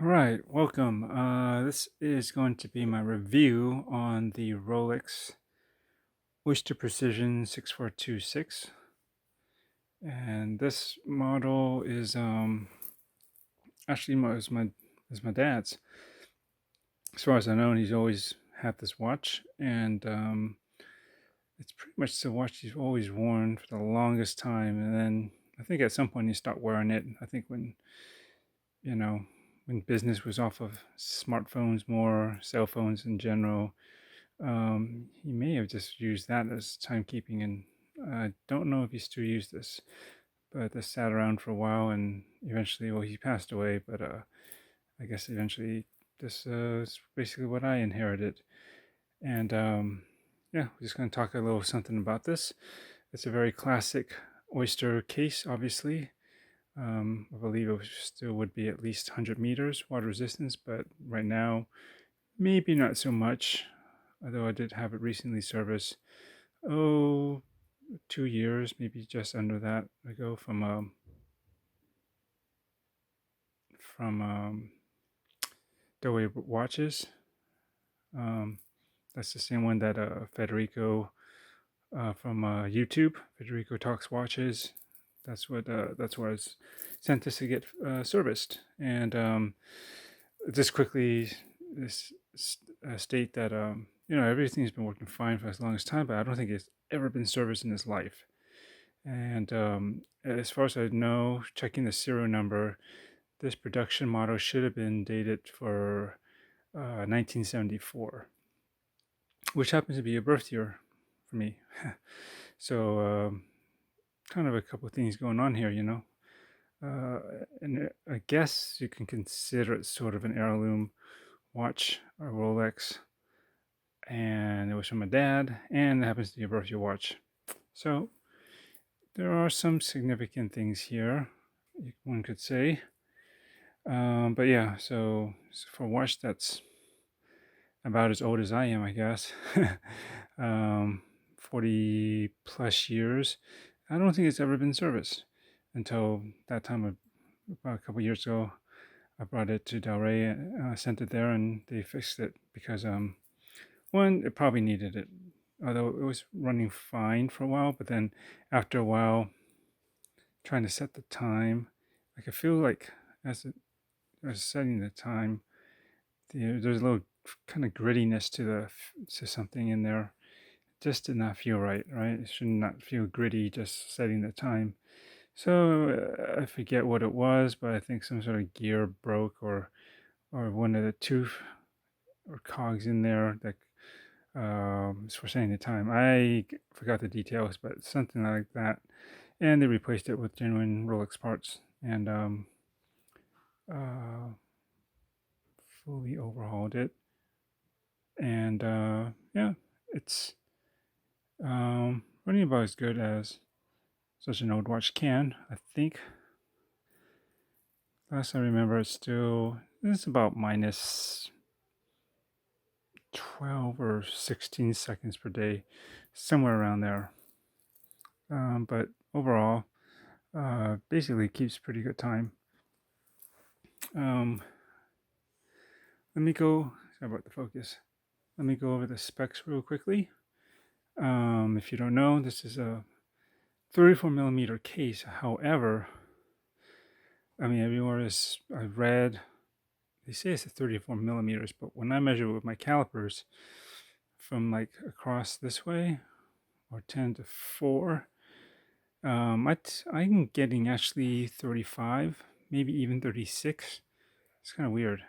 All right, welcome. This is going to be my review on the Rolex Oyster Precision 6426, and this model is actually my dad's. As far as I know, he's always had this watch, and it's pretty much the watch he's always worn for the longest time. And then I think at some point he stopped wearing it. I think you know when business was off of smartphones more, cell phones in general. He may have just used that as timekeeping, and I don't know if he still used this, but this sat around for a while, and eventually, well, he passed away, but I guess eventually this is basically what I inherited. And yeah, we're just going to talk a little something about this. It's a very classic oyster case, obviously. I believe it still would be at least 100 meters water resistance, but right now, maybe not so much, although I did have it recently serviced. Oh, 2 years, maybe just under that ago from Doe Watches. Um, that's the same one that Federico from YouTube, Federico Talks Watches. That's where I was sent this to get serviced. And just quickly this state that everything's been working fine for as long as time, but I don't think it's ever been serviced in his life. And as far as I know, checking the serial number, this production model should have been dated for 1974, which happens to be a birth year for me. So kind of a couple of things going on here. And I guess you can consider it sort of an heirloom watch, a Rolex, and it was from my dad, and it happens to be a birth year watch. So there are some significant things here, one could say. But yeah, so for a watch that's about as old as I am, I guess, 40 plus years, I don't think it's ever been serviced until that time about a couple years ago. I brought it to Delray, sent it there, and they fixed it because one, it probably needed it, although it was running fine for a while. But then after a while, trying to set the time, I could feel like as it was setting the time, there's a little kind of grittiness to something in there. It just did not feel right. It should not feel gritty just setting the time. So I forget what it was, but I think some sort of gear broke, or one of the tooth or cogs in there that is for setting the time. I forgot the details, but something like that. And they replaced it with genuine Rolex parts, and uh, fully overhauled it. And yeah, it's running about as good as such an old watch can. I think last I remember, it's about minus 12 or 16 seconds per day, somewhere around there. But overall, basically keeps pretty good time. Um, let me go. Sorry about the focus. Let me go over the specs real quickly. If you don't know, this is a 34 millimeter case. However, I mean, everywhere I've read, they say it's a 34 millimeters, but when I measure it with my calipers from like across this way, or 10 to 4, I'm getting actually 35, maybe even 36. It's kind of weird.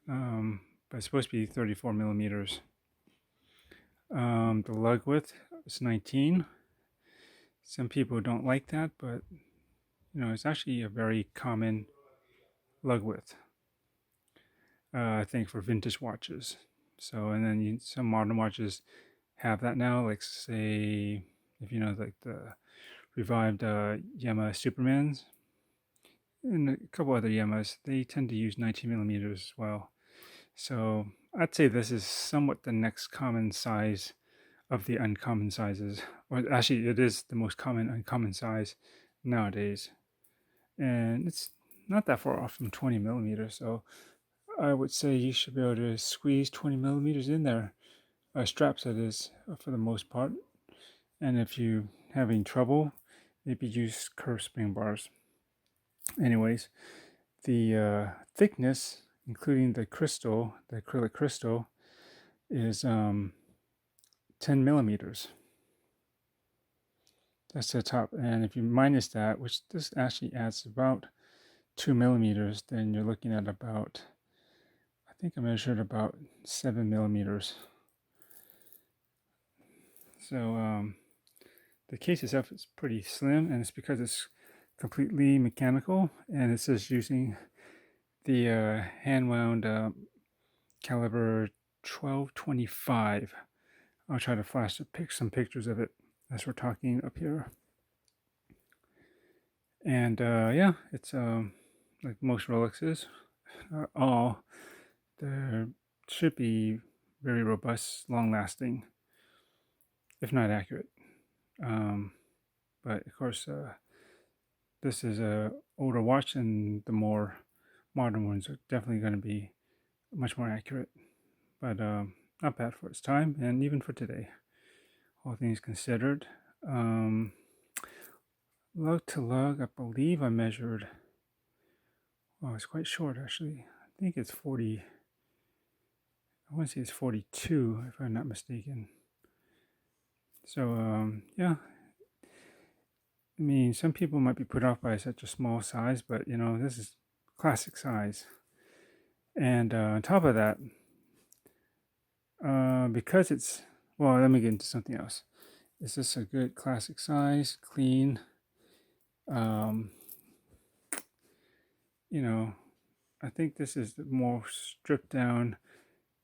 But it's supposed to be 34 millimeters. The lug width is 19. Some people don't like that, but it's actually a very common lug width. I think for vintage watches. So, and then some modern watches have that now. Like say, if you know, like the revived Yamaha Supermans and a couple other Yamahas, they tend to use 19 millimeters as well. So I'd say this is somewhat the next common size of the uncommon sizes, or actually it is the most common uncommon size nowadays, and it's not that far off from 20 millimeters. So I would say you should be able to squeeze 20 millimeters in there. Straps, that is, for the most part. And if you're having trouble, maybe use curved spring bars. Anyways, the thickness, including the crystal, the acrylic crystal, is 10 millimeters. That's the top. And if you minus that, which this actually adds about 2 millimeters, then you're looking at about, I think I measured about 7 millimeters. So the case itself is pretty slim, and it's because it's completely mechanical, and it's just using the hand wound caliber 1225. I'll try to flash some pictures of it as we're talking up here. And yeah, it's like most Rolexes, all they should be very robust, long-lasting, if not accurate. But of course, this is a older watch, and the more modern ones are definitely going to be much more accurate. But not bad for its time, and even for today, all things considered. Lug to lug, I believe I measured. Oh, it's quite short actually. I think it's 40. I want to say it's 42, if I'm not mistaken. So yeah, I mean, some people might be put off by such a small size, but you know, this is classic size. And on top of that, because it's, well, let me get into something else. Is this a good classic size, clean? You know, I think this is the more stripped down,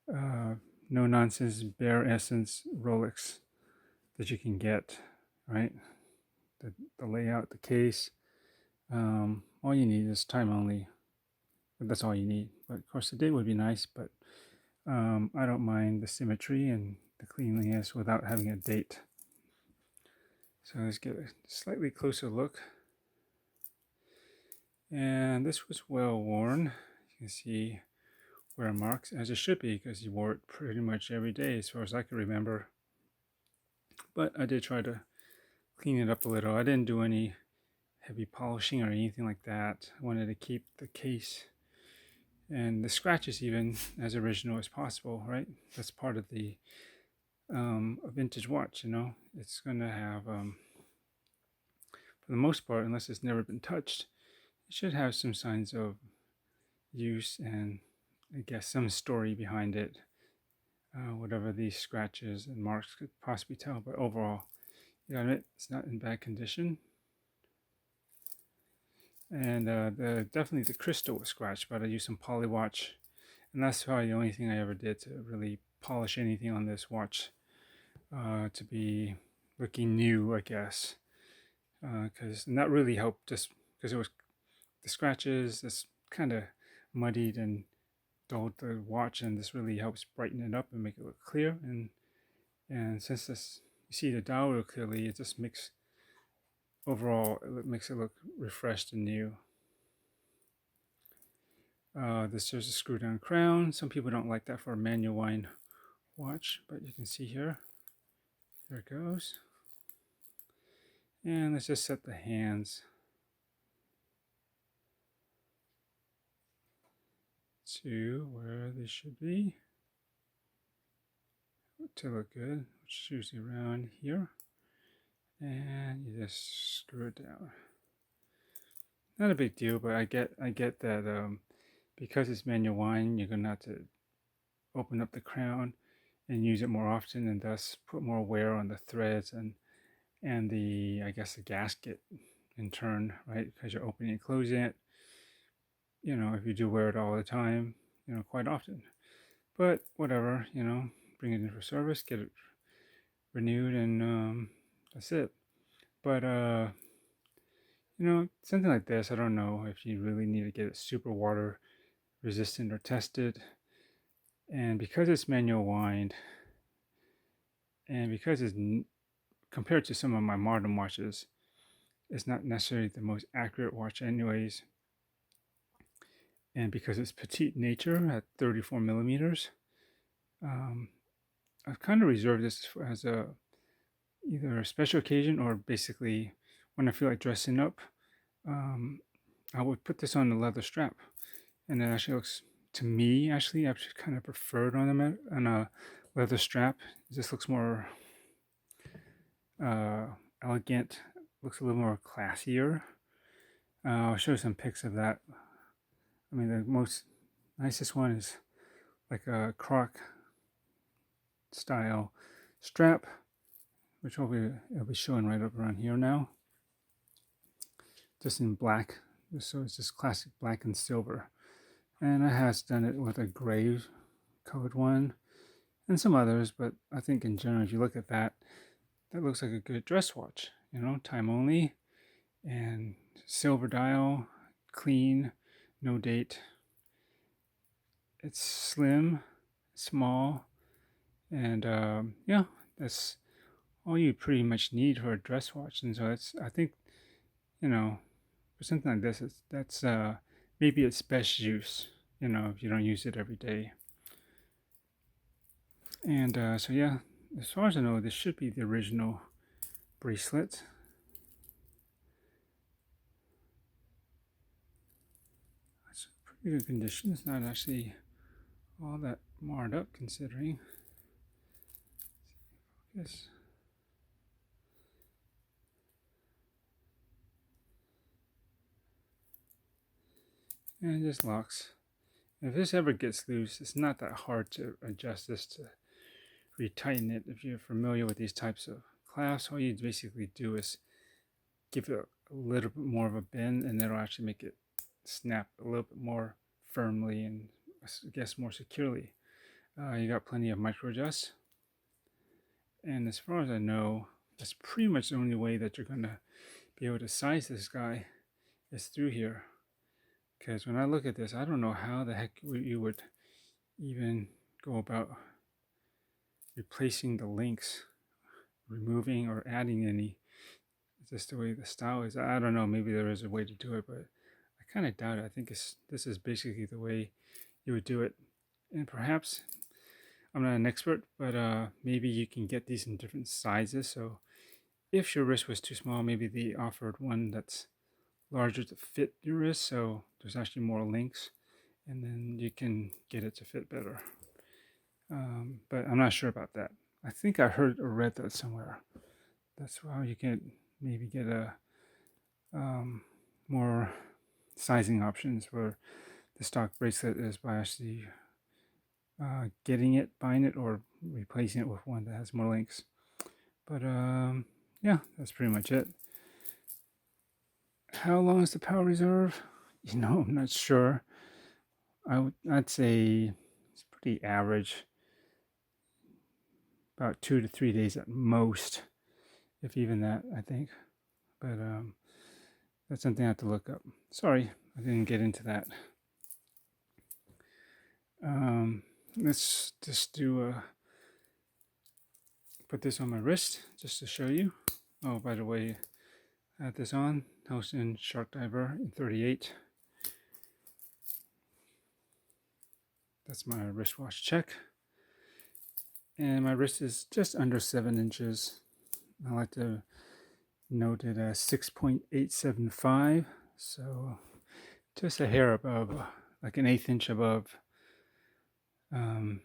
no nonsense, bare essence Rolex that you can get, right? The layout, the case. All you need is time only. That's all you need. But of course, the date would be nice, but I don't mind the symmetry and the cleanliness without having a date. So let's get a slightly closer look. And this was well worn. You can see wear marks, as it should be, because you wore it pretty much every day as far as I can remember. But I did try to clean it up a little. I didn't do any heavy polishing or anything like that. I wanted to keep the case and the scratches even as original as possible, right? That's part of the a vintage watch, you know. It's going to have, for the most part, unless it's never been touched, it should have some signs of use and I guess some story behind it, whatever these scratches and marks could possibly tell. But overall, you gotta admit, it's not in bad condition. And definitely the crystal was scratched, but I used some poly watch, and that's probably the only thing I ever did to really polish anything on this watch to be looking new, I guess. Because and that really helped, just because it was the scratches, this kind of muddied and dulled the watch, and this really helps brighten it up and make it look clear. And since this, you see the dial real clearly, it just makes overall it makes it look refreshed and new. This is a screw down crown. Some people don't like that for a manual wind watch, but you can see here, there it goes. And let's just set the hands to where they should be to look good, which is usually around here. And you just screw it down. Not a big deal, but I get that because it's manual wind, you're gonna have to open up the crown and use it more often, and thus put more wear on the threads and the, I guess, the gasket in turn, right? Because you're opening and closing it. You know, if you do wear it all the time, you know, quite often. But whatever, you know, bring it in for service, get it renewed, and that's it. But you know, something like this, I don't know if you really need to get it super water resistant or tested. And because it's manual wind, and because it's compared to some of my modern watches, it's not necessarily the most accurate watch anyways. and because it's petite nature at 34 millimeters, I've kind of reserved this as either a special occasion or basically when I feel like dressing up. I would put this on the leather strap, and it actually looks, to me, actually, I kind of prefer it on a leather strap. It just looks more uh, elegant, looks a little more classier. I'll show you some pics of that. I mean, the most nicest one is like a croc style strap, which hopefully it'll be showing right up around here now, just in black. So it's just classic black and silver. And I have done it with a gray colored one and some others, but I think in general, if you look at that, that looks like a good dress watch. You know, time only, and silver dial, clean, no date. It's slim, small, and yeah, that's all you pretty much need for a dress watch. And so it's, I think, you know, for something like this, that's maybe its best use. You know, if you don't use it every day. And so yeah, as far as I know, this should be the original bracelet. It's pretty good condition. It's not actually all that marred up considering. Yes. And it just locks. If this ever gets loose, it's not that hard to adjust this to retighten it. If you're familiar with these types of clasps, all you basically do is give it a little bit more of a bend, and it'll actually make it snap a little bit more firmly and I guess more securely. You got plenty of micro adjusts, and as far as I know, that's pretty much the only way that you're gonna be able to size this guy is through here. Because when I look at this, I don't know how the heck you would even go about replacing the links, removing or adding any. It's just the way the style is. I don't know, maybe there is a way to do it, but I kind of doubt it. I think this is basically the way you would do it. And perhaps, I'm not an expert, but maybe you can get these in different sizes. So if your wrist was too small, maybe they offered one that's larger to fit your wrist, so there's actually more links, and then you can get it to fit better. But I'm not sure about that. I think I heard or read that somewhere. That's how you can maybe get a more sizing options where the stock bracelet is by actually getting it, buying it, or replacing it with one that has more links. But yeah, that's pretty much it. How long is the power reserve? You know, I'm not sure. I'd say it's pretty average. About 2 to 3 days at most, if even that, I think. But that's something I have to look up. Sorry, I didn't get into that. Let's just put this on my wrist just to show you. Oh, by the way, I had this on. House in Shark Diver in 38. That's my wristwatch check. And my wrist is just under 7 inches. I like to note it as 6.875. So just a hair above, like an 1/8 inch above 7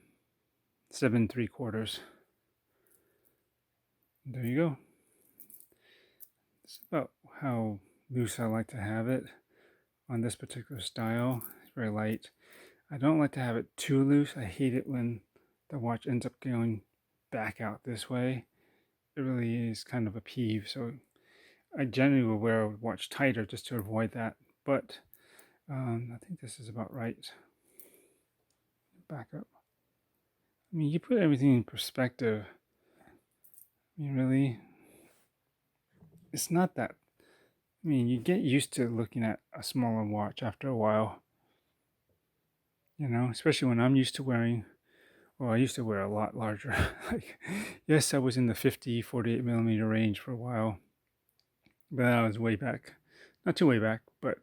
3/4. There you go. It's about how loose I like to have it on this particular style. It's very light. I don't like to have it too loose. I hate it when the watch ends up going back out this way. It really is kind of a peeve. So I generally will wear a watch tighter just to avoid that. But I think this is about right. Back up. I mean, you put everything in perspective. I mean, really, it's not that. I mean, you get used to looking at a smaller watch after a while. You know, especially when I'm used to wearing, well, I used to wear a lot larger. Like, yes, I was in the 50, 48 millimeter range for a while, but that was way back. Not too way back, but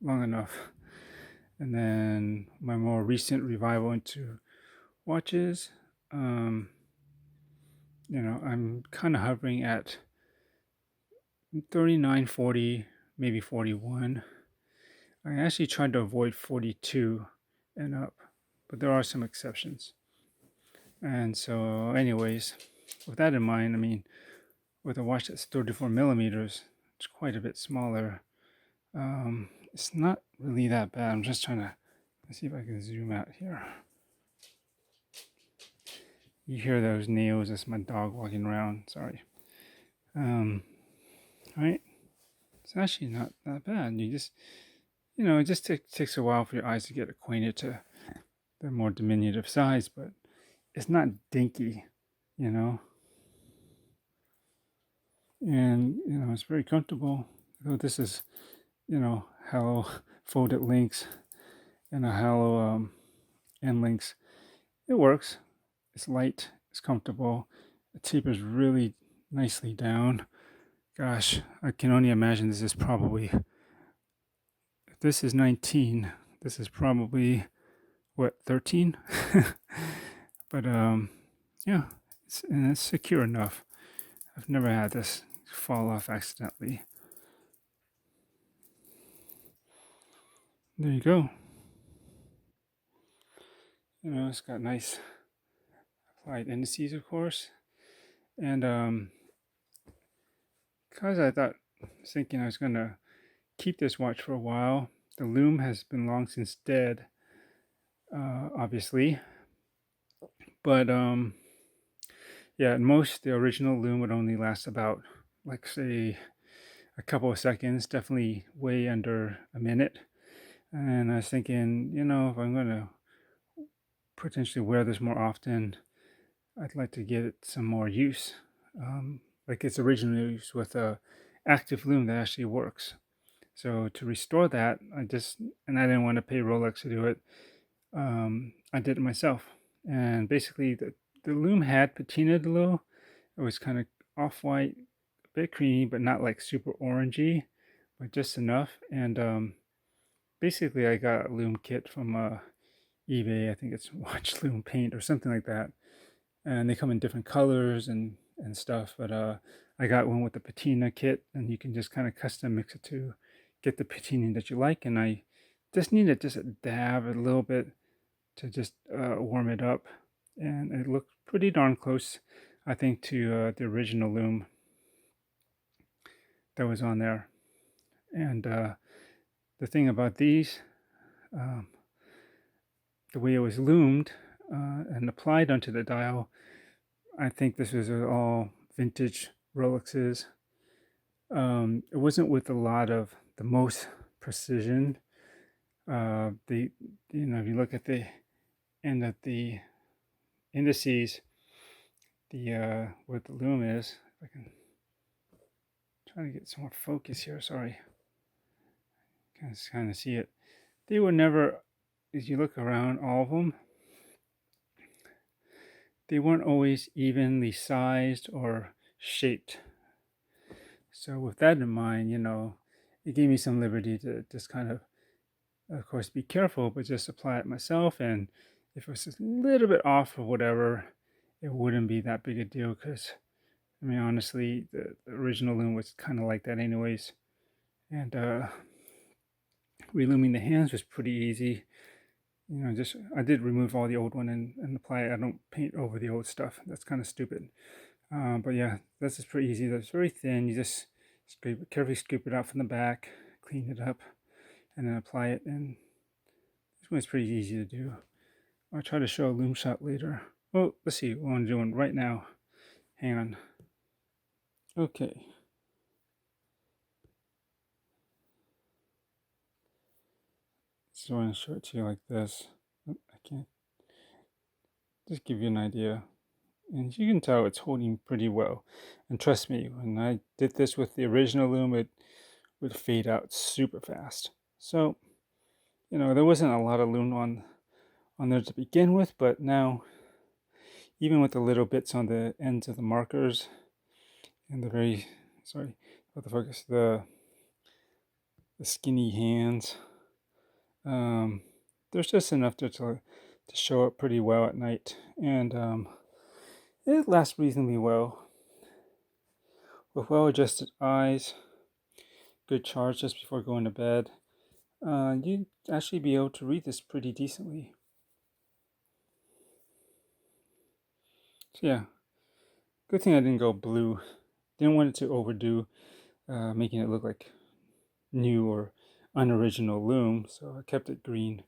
long enough. And then my more recent revival into watches, I'm kind of hovering at 39, 40, maybe 41. I actually tried to avoid 42 and up, but there are some exceptions. And so, anyways, with that in mind, with a watch that's 34 millimeters, it's quite a bit smaller. It's not really that bad. I'm just trying to see if I can zoom out here. You hear those nails? That's my dog walking around. Sorry. Right? It's actually not that bad. You just, it just takes a while for your eyes to get acquainted to the more diminutive size, but it's not dinky, you know. And it's very comfortable. So this is, hollow folded links and a hollow end links. It works. It's light. It's comfortable. It tapers really nicely down. Gosh, I can only imagine this is probably, if this is 19, this is probably, what, 13? But yeah, it's secure enough. I've never had this fall off accidentally. There you go. It's got nice applied indices, of course. And because I was thinking I was going to keep this watch for a while, the loom has been long since dead, obviously. But yeah, at most, the original loom would only last about, like, say, a couple of seconds, definitely way under a minute. And I was thinking, if I'm going to potentially wear this more often, I'd like to give it some more use. Like its original use with a active loom that actually works. So to restore that, I didn't want to pay Rolex to do it. I did it myself. And basically, the loom had patinaed a little. It was kind of off-white, a bit creamy, but not like super orangey, but just enough. And basically, I got a loom kit from eBay. I think it's Watch Loom Paint or something like that. And they come in different colors and stuff. But I got one with the patina kit, and you can just kind of custom mix it to get the patina that you like. And I just needed just a dab, a little bit to just warm it up, and it looked pretty darn close, I think, to the original loom that was on there. And the thing about these, um, the way it was loomed and applied onto the dial, I think this was all vintage Rolexes. It wasn't with a lot of the most precision. If you look at the end of the indices, the what the loom is. If I can try to get some more focus here. Sorry, kind of see it. They were never, as you look around, all of them, they weren't always evenly sized or shaped. So with that in mind, it gave me some liberty to just kind of course, be careful, but just apply it myself. And if it was just a little bit off or whatever, it wouldn't be that big a deal because, honestly, the original loom was kind of like that anyways. And Re-Looming the Hands was pretty easy. I did remove all the old one and apply it. I don't paint over the old stuff. That's kind of stupid. But yeah, this is pretty easy. That's very thin. You just carefully scoop it out from the back, clean it up, and then apply it. And this one's pretty easy to do. I'll try to show a loom shot later. Oh, let's see what I'm doing right now. Hang on. Okay. So I'm going to show it to you like this. I can't. Just give you an idea. And you can tell it's holding pretty well. And trust me, when I did this with the original loom, it would fade out super fast. So, there wasn't a lot of loom on there to begin with, but now, even with the little bits on the ends of the markers and the the skinny hands, there's just enough to show up pretty well at night, and it lasts reasonably well. With well-adjusted eyes, good charge just before going to bed, you'd actually be able to read this pretty decently. So yeah, good thing I didn't go blue. Didn't want it to overdo, making it look like new or unoriginal loom, so I kept it green.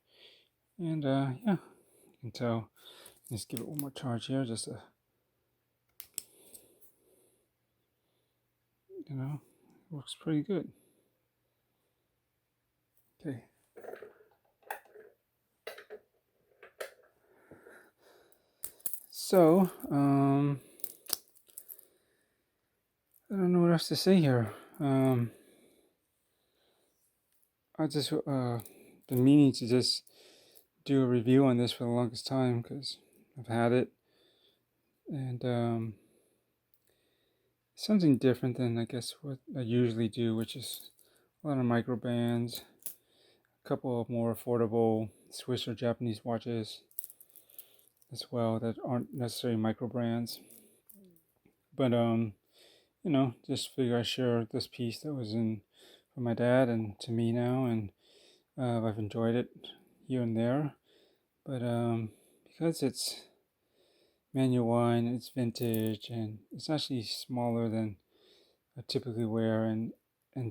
And yeah, you can tell. Let's give it one more charge here, just to, works pretty good. Okay. So, I don't know what else to say here. I just been meaning to just do a review on this for the longest time because I've had it, and something different than I guess what I usually do, which is a lot of micro bands, a couple of more affordable Swiss or Japanese watches as well that aren't necessarily micro brands. But just figure I share this piece that was in from my dad and to me now, and I've enjoyed it here and there. But because it's manual wine, it's vintage, and it's actually smaller than I typically wear, and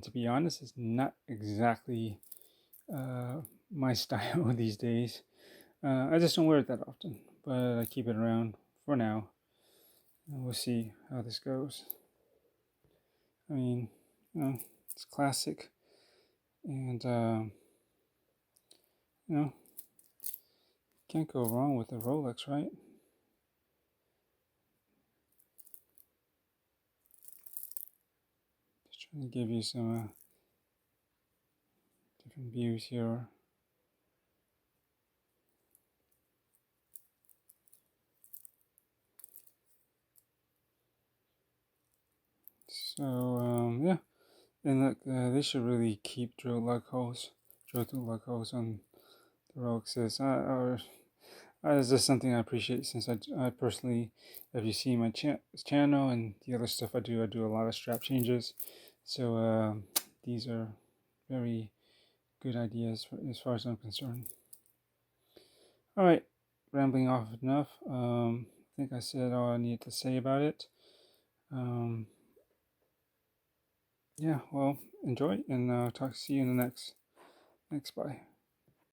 to be honest, it's not exactly my style these days. I just don't wear it that often, but I keep it around for now. And we'll see how this goes. I mean, it's classic, and can't go wrong with a Rolex, right? Just trying to give you some different views here. So yeah, and look, they should really keep drill through lug holes on the Rolexes. It's just something I appreciate since I personally, if you see my channel and the other stuff I do a lot of strap changes. So these are very good ideas as far as I'm concerned. All right, rambling off enough. I think I said all I needed to say about it. Yeah, well, enjoy, and see you in the next buy.